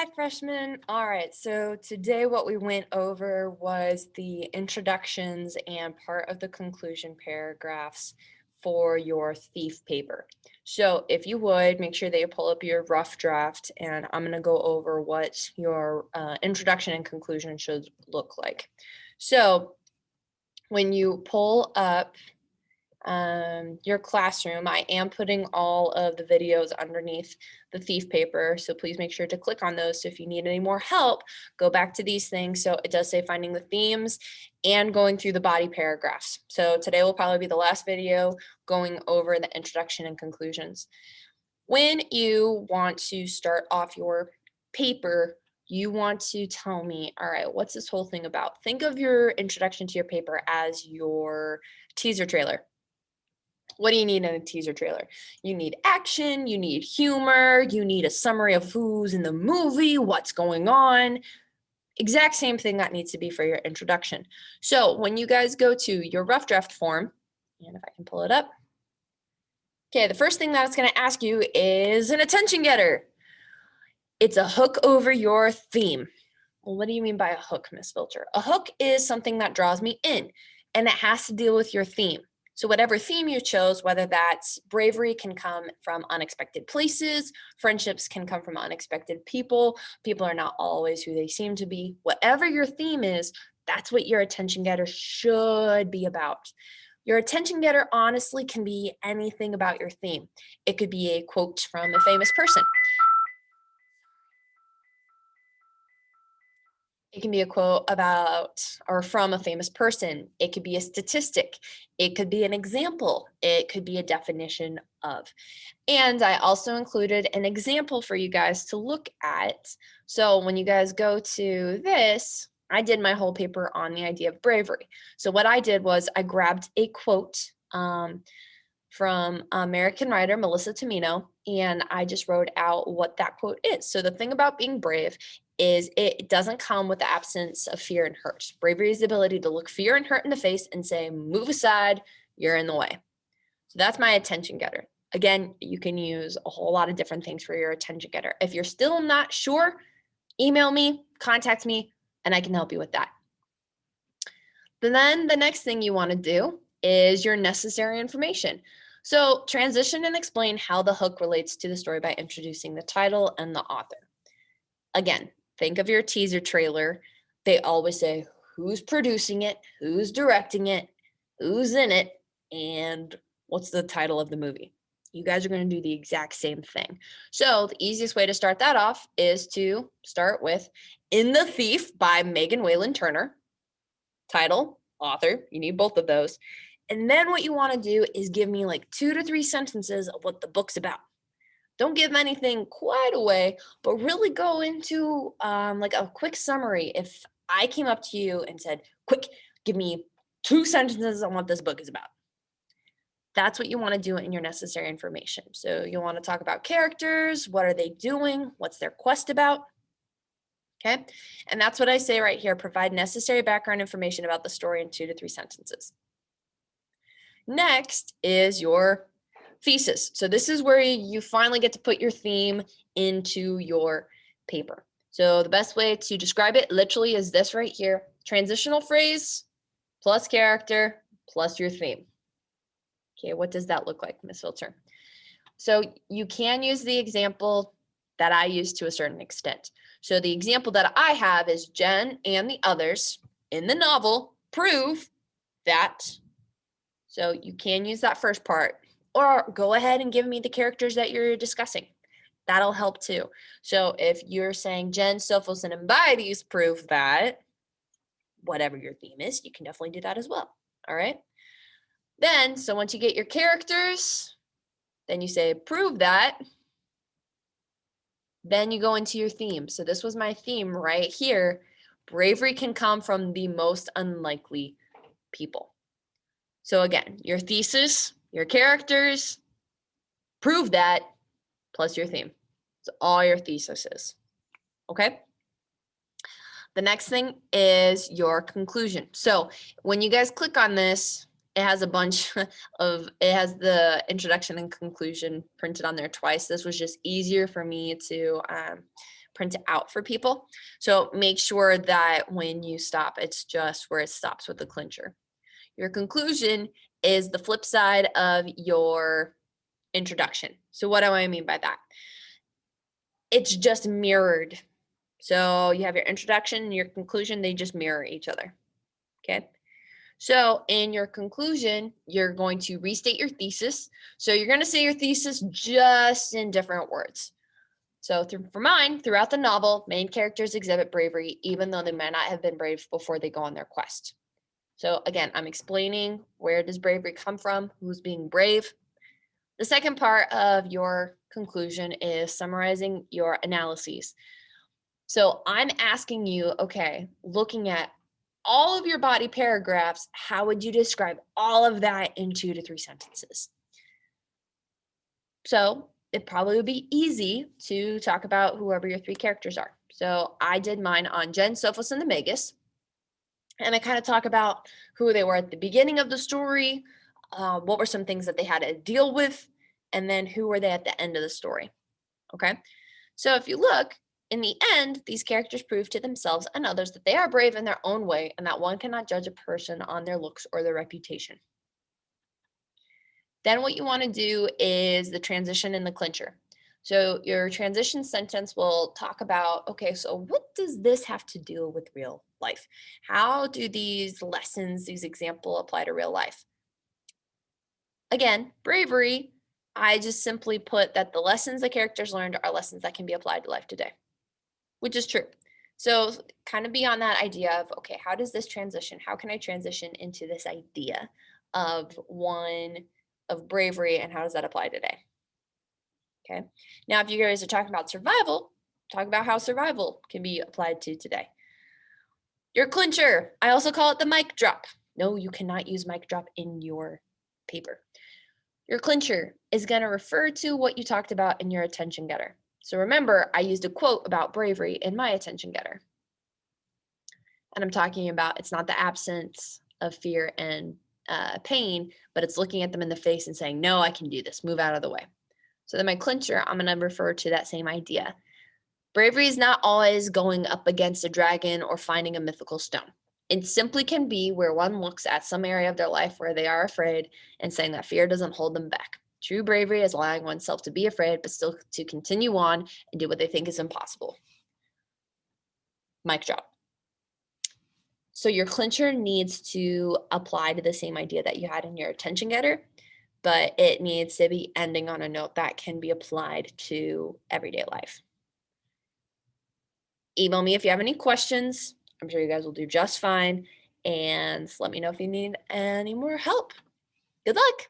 Hi, freshmen. All right, so today what we went over was the introductions and part of the conclusion paragraphs for your thief paper. So if you would, make sure that you pull up your rough draft, and I'm going to go over what your introduction and conclusion should look like. So when you pull up your classroom, I am putting all of the videos underneath the thief paper, so please make sure to click on those. So if you need any more help, go back to these things. So it does say finding the themes and going through the body paragraphs. So today will probably be the last video going over the introduction and conclusions. When you want to start off your paper, you want to tell me, all right, what's this whole thing about? Think of your introduction to your paper as your teaser trailer. What do you need in a teaser trailer? You need action, you need humor, you need a summary of who's in the movie, what's going on. Exact same thing that needs to be for your introduction. So when you guys go to your rough draft form, and if I can pull it up. Okay, the first thing that it's going to ask you is an attention getter. It's a hook over your theme. Well, what do you mean by a hook, Miss Filter? A hook is something that draws me in, and it has to deal with your theme. So whatever theme you chose, whether that's bravery can come from unexpected places, friendships can come from unexpected people are not always who they seem to be. Whatever your theme is, that's what your attention getter should be about. Your attention getter honestly can be anything about your theme. It could be a quote from a famous person. It can be a quote about or from a famous person. It could be a statistic. It could be an example. It could be a definition of. And I also included an example for you guys to look at. So when you guys go to this, I did my whole paper on the idea of bravery. So what I did was I grabbed a quote from American writer Melissa Tomino, and I just wrote out what that quote is. So the thing about being brave is it doesn't come with the absence of fear and hurt. Bravery is the ability to look fear and hurt in the face and say, move aside, you're in the way. So that's my attention getter. Again, you can use a whole lot of different things for your attention getter. If you're still not sure, email me, contact me, and I can help you with that. Then the next thing you want to do is your necessary information. So transition and explain how the hook relates to the story by introducing the title and the author. Again, think of your teaser trailer. They always say who's producing it, who's directing it, who's in it, and what's the title of the movie. You guys are going to do the exact same thing. So the easiest way to start that off is to start with In the Thief by Megan Whalen Turner. Title, author, you need both of those. And then what you want to do is give me like 2 to 3 sentences of what the book's about. Don't give anything quite away, but really go into like a quick summary. If I came up to you and said, quick, give me 2 sentences on what this book is about. That's what you want to do in your necessary information. So you'll want to talk about characters, what are they doing, what's their quest about. Okay, and that's what I say right here, provide necessary background information about the story in 2 to 3 sentences. Next is your thesis. So this is where you finally get to put your theme into your paper. So the best way to describe it literally is this right here, transitional phrase plus character plus your theme. Okay, what does that look like, Ms. Filter? So you can use the example that I use to a certain extent. So the example that I have is Jen and the others in the novel prove that. So you can use that first part, or go ahead and give me the characters that you're discussing. That'll help too. So if you're saying Jen, Sophos, and Embiodes prove that, whatever your theme is, you can definitely do that as well. All right. Then, so once you get your characters, then you say prove that. Then you go into your theme. So this was my theme right here. Bravery can come from the most unlikely people. So again, your thesis, your characters, prove that, plus your theme. So all your thesis is. Okay? The next thing is your conclusion. So when you guys click on this, it has a bunch it has the introduction and conclusion printed on there twice. This was just easier for me to print it out for people. So make sure that when you stop, it's just where it stops with the clincher. Your conclusion is the flip side of your introduction. So what do I mean by that? It's just mirrored. So you have your introduction and your conclusion, they just mirror each other. Okay. So in your conclusion, you're going to restate your thesis. So you're going to say your thesis just in different words. So for mine, throughout the novel, main characters exhibit bravery, even though they might not have been brave before they go on their quest. So again, I'm explaining where does bravery come from, who's being brave. The second part of your conclusion is summarizing your analyses. So I'm asking you, okay, looking at all of your body paragraphs, how would you describe all of that in 2 to 3 sentences? So it probably would be easy to talk about whoever your 3 characters are. So I did mine on Jen, Sophos, and the Magus. And I kind of talk about who they were at the beginning of the story, what were some things that they had to deal with, and then who were they at the end of the story. Okay. So if you look, in the end, these characters prove to themselves and others that they are brave in their own way and that one cannot judge a person on their looks or their reputation. Then what you want to do is the transition and the clincher. So your transition sentence will talk about, okay, so what does this have to do with real life? How do these lessons, these examples apply to real life? Again, bravery, I just simply put that the lessons the characters learned are lessons that can be applied to life today, which is true. So kind of beyond that idea of, okay, how does this transition? How can I transition into this idea of one of bravery and how does that apply today? Okay. Now, if you guys are talking about survival, talk about how survival can be applied to today. Your clincher, I also call it the mic drop. No, you cannot use mic drop in your paper. Your clincher is going to refer to what you talked about in your attention getter. So remember, I used a quote about bravery in my attention getter. And I'm talking about it's not the absence of fear and pain, but it's looking at them in the face and saying, no, I can do this, move out of the way. So then my clincher, I'm going to refer to that same idea. Bravery is not always going up against a dragon or finding a mythical stone. It simply can be where one looks at some area of their life where they are afraid and saying that fear doesn't hold them back. True bravery is allowing oneself to be afraid, but still to continue on and do what they think is impossible. Mic drop. So your clincher needs to apply to the same idea that you had in your attention getter, but it needs to be ending on a note that can be applied to everyday life. Email me if you have any questions. I'm sure you guys will do just fine. And let me know if you need any more help. Good luck.